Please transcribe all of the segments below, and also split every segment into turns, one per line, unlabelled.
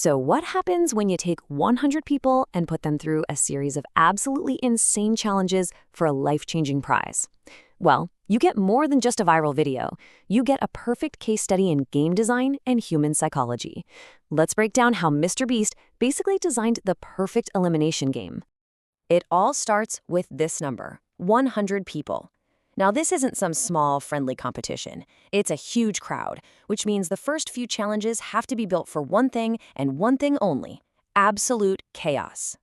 So what happens when you take 100 people and put them through a series of absolutely insane challenges for a life-changing prize? Well, you get more than just a viral video. You get a perfect case study in game design and human psychology. Let's break down how Mr. Beast basically designed the perfect elimination game.
It all starts with this number, 100 people. Now, this isn't some small, friendly competition. It's a huge crowd, which means the first few challenges have to be built for one thing and one thing only: absolute chaos.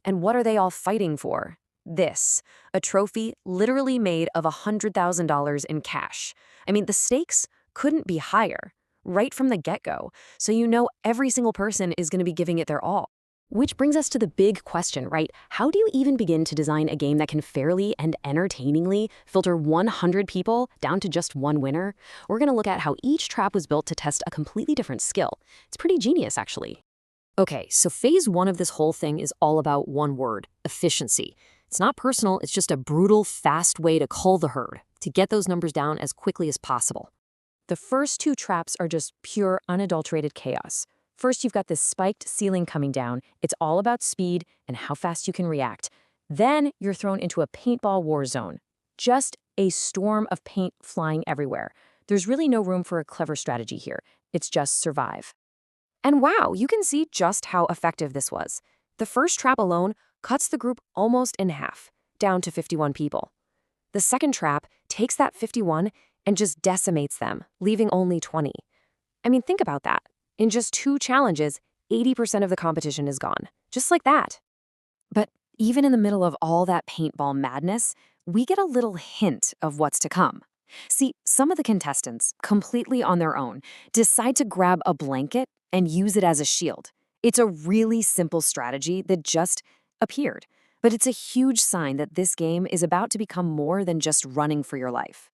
And what are they all fighting for? This, a trophy literally made of $100,000 in cash. I mean, the stakes couldn't be higher, right from the get-go, so you know every single person is going to be giving it their all.
Which brings us to the big question, right? How do you even begin to design a game that can fairly and entertainingly filter 100 people down to just one winner? We're going to look at how each trap was built to test a completely different skill. It's pretty genius, actually. Okay, so phase one of this whole thing is all about one word: efficiency. It's not personal, it's just a brutal, fast way to cull the herd, to get those numbers down as quickly as possible. The first two traps are just pure, unadulterated chaos. First, you've got this spiked ceiling coming down. It's all about speed and how fast you can react. Then you're thrown into a paintball war zone. Just a storm of paint flying everywhere. There's really no room for a clever strategy here. It's just survive. And wow, you can see just how effective this was. The first trap alone cuts the group almost in half, down to 51 people. The second trap takes that 51 and just decimates them, leaving only 20. I mean, think about that. In just 2 challenges, 80% of the competition is gone, just like that. But even in the middle of all that paintball madness, we get a little hint of what's to come. See, some of the contestants, completely on their own, decide to grab a blanket and use it as a shield. It's a really simple strategy that just appeared, but it's a huge sign that this game is about to become more than just running for your life.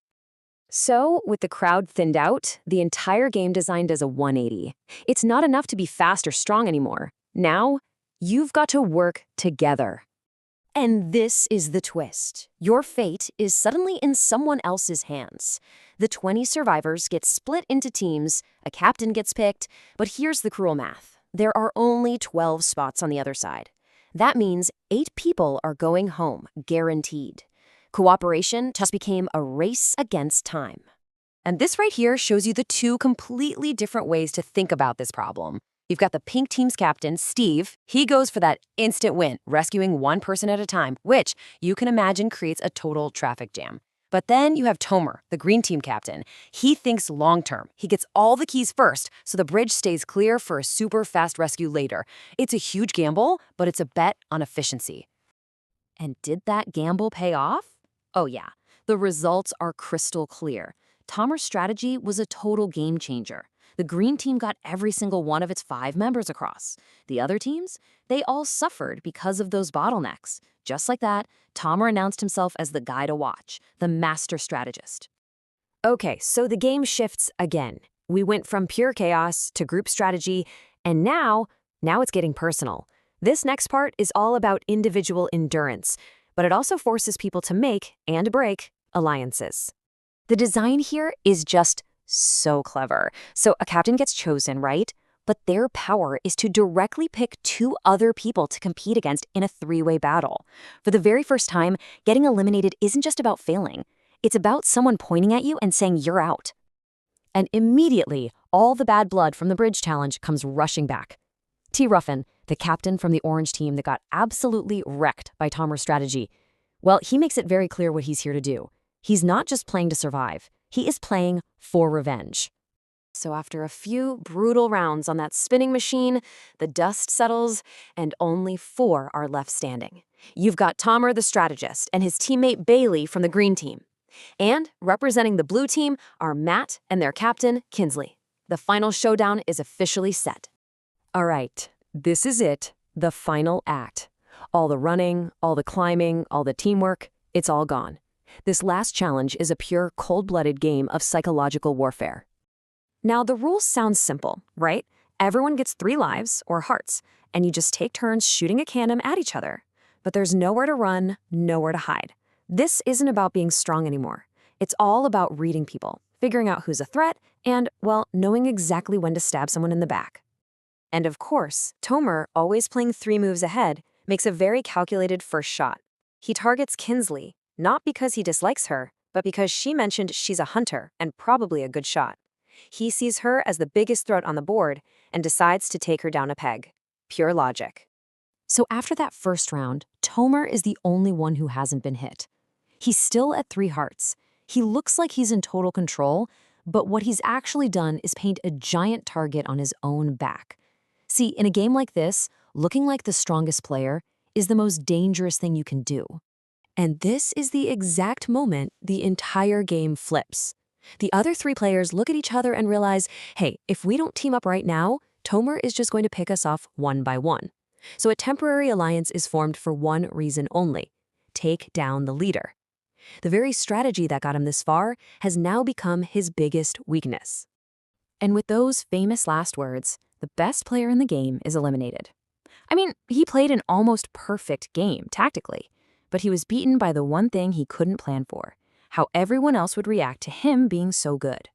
So, with the crowd thinned out, the entire game design does a 180. It's not enough to be fast or strong anymore. Now, you've got to work together. And this is the twist. Your fate is suddenly in someone else's hands. The 20 survivors get split into teams, a captain gets picked, but here's the cruel math. There are only 12 spots on the other side. That means 8 people are going home, guaranteed. Cooperation just became a race against time. And this right here shows you the 2 completely different ways to think about this problem. You've got the pink team's captain, Steve. He goes for that instant win, rescuing one person at a time, which you can imagine creates a total traffic jam. But then you have Tomer, the green team captain. He thinks long-term. He gets all the keys first, so the bridge stays clear for a super fast rescue later. It's a huge gamble, but it's a bet on efficiency. And did that gamble pay off? Oh yeah, the results are crystal clear. Tomer's strategy was a total game changer. The green team got every single one of its 5 members across. The other teams, they all suffered because of those bottlenecks. Just like that, Tomer announced himself as the guy to watch, the master strategist. Okay, so the game shifts again. We went from pure chaos to group strategy, and now it's getting personal. This next part is all about individual endurance, but it also forces people to make and break alliances. The design here is just so clever. So a captain gets chosen, right? But their power is to directly pick 2 other people to compete against in a 3-way battle. For the very first time, getting eliminated isn't just about failing. It's about someone pointing at you and saying you're out. And immediately, all the bad blood from the bridge challenge comes rushing back. T. Ruffin, the captain from the orange team that got absolutely wrecked by Tomer's strategy, well, he makes it very clear what he's here to do. He's not just playing to survive. He is playing for revenge. So after a few brutal rounds on that spinning machine, the dust settles, and only 4 are left standing. You've got Tomer the strategist and his teammate Bailey from the green team. And representing the blue team are Matt and their captain, Kinsley. The final showdown is officially set. All right, this is it, the final act. All the running, all the climbing, all the teamwork, it's all gone. This last challenge is a pure, cold-blooded game of psychological warfare. Now, the rules sound simple, right? Everyone gets 3 lives, or hearts, and you just take turns shooting a cannon at each other. But there's nowhere to run, nowhere to hide. This isn't about being strong anymore. It's all about reading people, figuring out who's a threat, and, well, knowing exactly when to stab someone in the back.
And of course, Tomer, always playing 3 moves ahead, makes a very calculated first shot. He targets Kinsley, not because he dislikes her, but because she mentioned she's a hunter and probably a good shot. He sees her as the biggest threat on the board and decides to take her down a peg. Pure logic.
So after that first round, Tomer is the only one who hasn't been hit. He's still at 3 hearts. He looks like he's in total control, but what he's actually done is paint a giant target on his own back. See, in a game like this, looking like the strongest player is the most dangerous thing you can do. And this is the exact moment the entire game flips. The other 3 players look at each other and realize, hey, if we don't team up right now, Tomer is just going to pick us off one by one. So a temporary alliance is formed for one reason only: take down the leader. The very strategy that got him this far has now become his biggest weakness. And with those famous last words, the best player in the game is eliminated. I mean, he played an almost perfect game tactically, but he was beaten by the one thing he couldn't plan for: how everyone else would react to him being so good.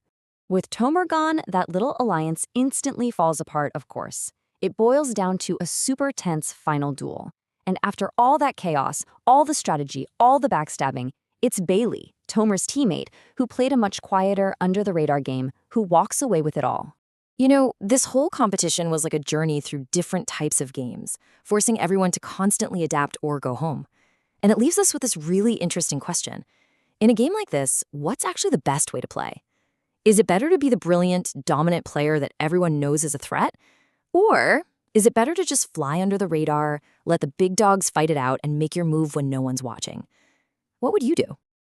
With Tomer gone, that little alliance instantly falls apart, of course. It boils down to a super tense final duel. And after all that chaos, all the strategy, all the backstabbing, it's Bailey, Tomer's teammate, who played a much quieter, under-the-radar game, who walks away with it all. You know, this whole competition was like a journey through different types of games, forcing everyone to constantly adapt or go home. And it leaves us with this really interesting question. In a game like this, what's actually the best way to play? Is it better to be the brilliant, dominant player that everyone knows is a threat? Or is it better to just fly under the radar, let the big dogs fight it out, and make your move when no one's watching? What would you do?